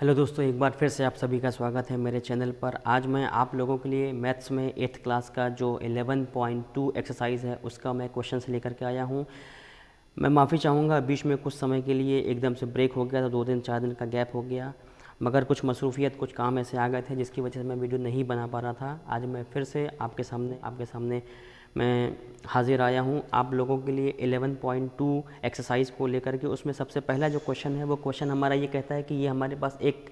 Hello दोस्तों, एक बार फिर से आप सभी का स्वागत है मेरे चैनल पर। आज मैं आप लोगों के लिए मैथ्स में 8th क्लास का जो 11.2 एक्सरसाइज है उसका मैं क्वेश्चन लेकर के आया हूं। मैं माफ़ी चाहूँगा, बीच में कुछ समय के लिए एकदम से ब्रेक हो गया था, 2 दिन 4 दिन का गैप हो गया, मगर कुछ मसरूफियत कुछ काम ऐसे आ गए थे जिसकी वजह से मैं वीडियो नहीं बना पा रहा था। आज मैं फिर से आपके सामने मैं हाज़िर आया हूँ आप लोगों के लिए 11.2 एक्सरसाइज को लेकर के। उसमें सबसे पहला जो क्वेश्चन है वो क्वेश्चन हमारा ये कहता है कि ये हमारे पास एक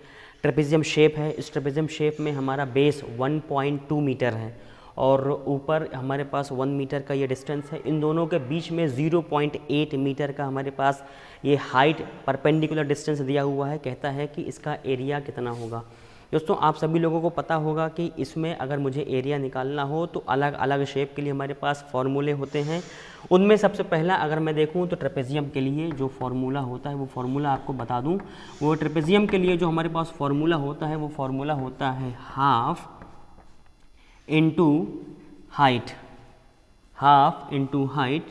ट्रेपेजियम शेप है। इस ट्रेपेजियम शेप में हमारा बेस 1.2 मीटर है और ऊपर हमारे पास 1 मीटर का ये डिस्टेंस है। इन दोनों के बीच में 0.8 मीटर का हमारे पास ये हाइट परपेंडिकुलर डिस्टेंस दिया हुआ है। कहता है कि इसका एरिया कितना होगा। दोस्तों, आप सभी लोगों को पता होगा कि इसमें अगर मुझे एरिया निकालना हो तो अलग अलग शेप के लिए हमारे पास फॉर्मूले होते हैं। उनमें सबसे पहला अगर मैं देखूं तो ट्रेपेजियम के लिए जो फार्मूला होता है वो फार्मूला आपको बता दूं। वो ट्रेपेजियम के लिए जो हमारे पास फार्मूला होता है वो फार्मूला होता है half into height, half into height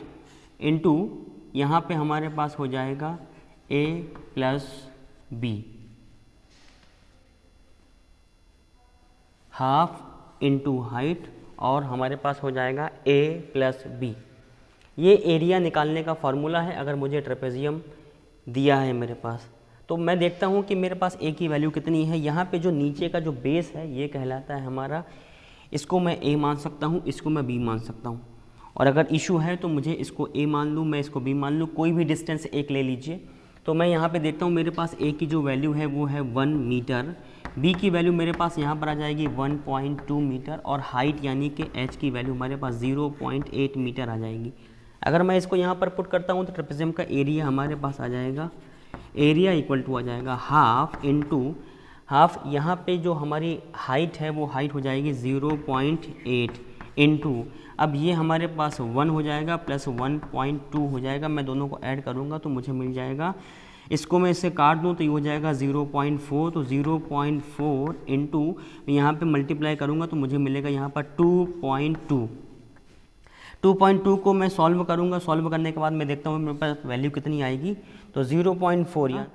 into यहाँ पे हमारे पास हो जाएगा a plus B, half into height और हमारे पास हो जाएगा a प्लस बी। ये एरिया निकालने का फार्मूला है अगर मुझे ट्रेपेजियम दिया है मेरे पास। तो मैं देखता हूँ कि मेरे पास a की वैल्यू कितनी है। यहाँ पे जो नीचे का जो बेस है ये कहलाता है हमारा, इसको मैं a मान सकता हूँ, इसको मैं b मान सकता हूँ। और अगर इशू है तो मुझे इसको a मान लूँ, मैं इसको b मान लूँ, कोई भी डिस्टेंस एक ले लीजिए। तो मैं यहाँ पे देखता हूँ मेरे पास a की जो वैल्यू है वो है 1 मीटर, b की वैल्यू मेरे पास यहाँ पर आ जाएगी 1.2 मीटर और हाइट यानी कि h की वैल्यू हमारे पास 0.8 मीटर आ जाएगी। अगर मैं इसको यहाँ पर पुट करता हूँ तो ट्रेपेजियम का एरिया हमारे पास आ जाएगा, एरिया इक्वल टू आ जाएगा हाफ इंटू हाफ, यहाँ पे जो हमारी हाइट है वो हाइट हो जाएगी 0.8 इंटू, अब ये हमारे पास 1 हो जाएगा प्लस 1.2 हो जाएगा। मैं दोनों को ऐड करूँगा तो मुझे मिल जाएगा, इसको मैं इससे काट दूँ तो ये हो जाएगा 0.4, तो 0.4 इंटू यहाँ पर मल्टीप्लाई करूँगा तो मुझे मिलेगा यहाँ पर 2.2। 2.2 को मैं सॉल्व करूँगा, सॉल्व करने के बाद मैं देखता हूँ मेरे पास वैल्यू कितनी आएगी। तो 0.4 या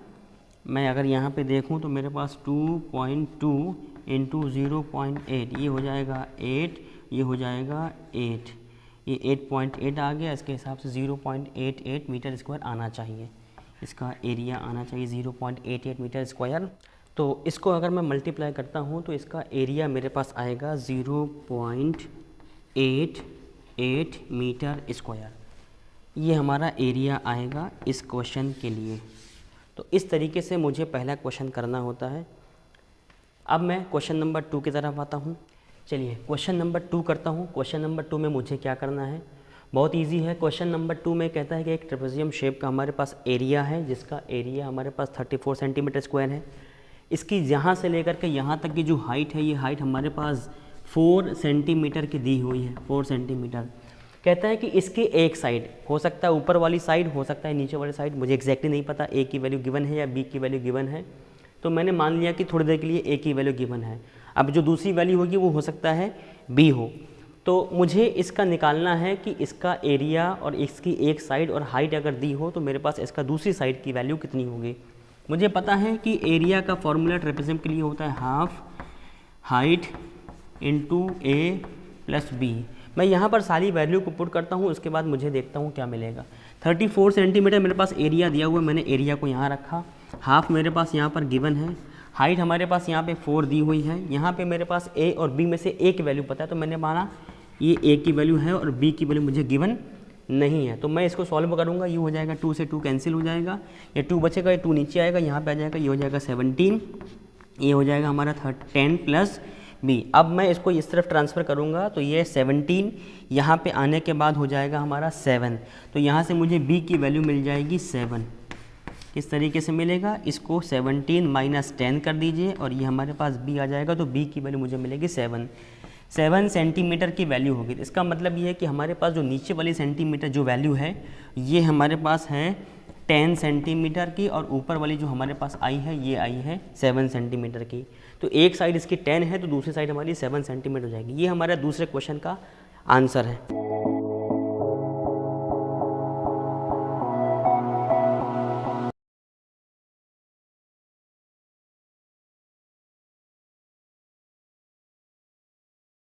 मैं अगर यहाँ पे देखूँ तो मेरे पास 2.2 इंटू 0.8 ये हो जाएगा 8, ये हो जाएगा 8, ये 8.8 आ गया। इसके हिसाब से 0.88 मीटर स्क्वायर आना चाहिए, इसका एरिया आना चाहिए 0.88 मीटर स्क्वायर। तो इसको अगर मैं मल्टीप्लाई करता हूँ तो इसका एरिया मेरे पास आएगा 0.88 मीटर स्क्वायर। ये हमारा एरिया आएगा इस क्वेश्चन के लिए। तो इस तरीके से मुझे पहला क्वेश्चन करना होता है। अब मैं क्वेश्चन नंबर 2 की तरफ आता हूँ। चलिए क्वेश्चन नंबर 2 करता हूँ। क्वेश्चन नंबर 2 में मुझे क्या करना है, बहुत इजी है। क्वेश्चन नंबर 2 में कहता है कि एक ट्रेपेजियम शेप का हमारे पास एरिया है जिसका एरिया हमारे पास 34 सेंटीमीटर स्क्वायर है। इसकी यहाँ से लेकर के यहाँ तक की जो हाइट है ये हाइट हमारे पास 4 सेंटीमीटर की दी हुई है, 4 सेंटीमीटर। कहता है कि इसके एक साइड हो सकता है ऊपर वाली साइड, हो सकता है नीचे वाली साइड, मुझे एग्जैक्टली नहीं पता a की वैल्यू गिवन है या b की वैल्यू गिवन है। तो मैंने मान लिया कि थोड़ी देर के लिए a की वैल्यू गिवन है। अब जो दूसरी वैल्यू होगी वो हो सकता है b हो। तो मुझे इसका निकालना है कि इसका एरिया और इसकी एक साइड और हाइट अगर दी हो तो मेरे पास इसका दूसरी साइड की वैल्यू कितनी होगी। मुझे पता है कि एरिया का फॉर्मूला ट्रेपेजियम के लिए होता है half height into a plus B. मैं यहाँ पर सारी वैल्यू को पुट करता हूँ, उसके बाद मुझे देखता हूँ क्या मिलेगा। 34 सेंटीमीटर मेरे पास एरिया दिया हुआ है, मैंने एरिया को यहाँ रखा। हाफ मेरे पास यहाँ पर गिवन है, हाइट हमारे पास यहाँ पे 4 दी हुई है। यहाँ पे मेरे पास a और b में से a की वैल्यू पता है तो मैंने माना ये a की वैल्यू है और b की वैल्यू मुझे गिवन नहीं है। तो मैं इसको सॉल्व करूँगा, ये हो जाएगा 2 से 2 कैंसिल हो जाएगा, ये 2 बचेगा, ये 2 नीचे आएगा, यहाँ पे आ जाएगा, ये हो जाएगा 17, ये हो जाएगा हमारा 10 प्लस b। अब मैं इसको इस तरफ ट्रांसफ़र करूँगा तो ये 17 यहाँ पे आने के बाद हो जाएगा हमारा 7। तो यहाँ से मुझे b की वैल्यू मिल जाएगी 7। किस तरीके से मिलेगा, इसको 17 माइनस 10 कर दीजिए और ये हमारे पास b आ जाएगा। तो b की वैल्यू मुझे मिलेगी 7 सेंटीमीटर की वैल्यू होगी। तो इसका मतलब ये है कि हमारे पास जो नीचे वाली सेंटीमीटर जो वैल्यू है ये हमारे पास है 10 सेंटीमीटर की और ऊपर वाली जो हमारे पास आई है ये आई है 7 सेंटीमीटर की। तो एक साइड इसकी 10 है तो दूसरी साइड हमारी 7 सेंटीमीटर हो जाएगी। ये हमारा दूसरे क्वेश्चन का आंसर है।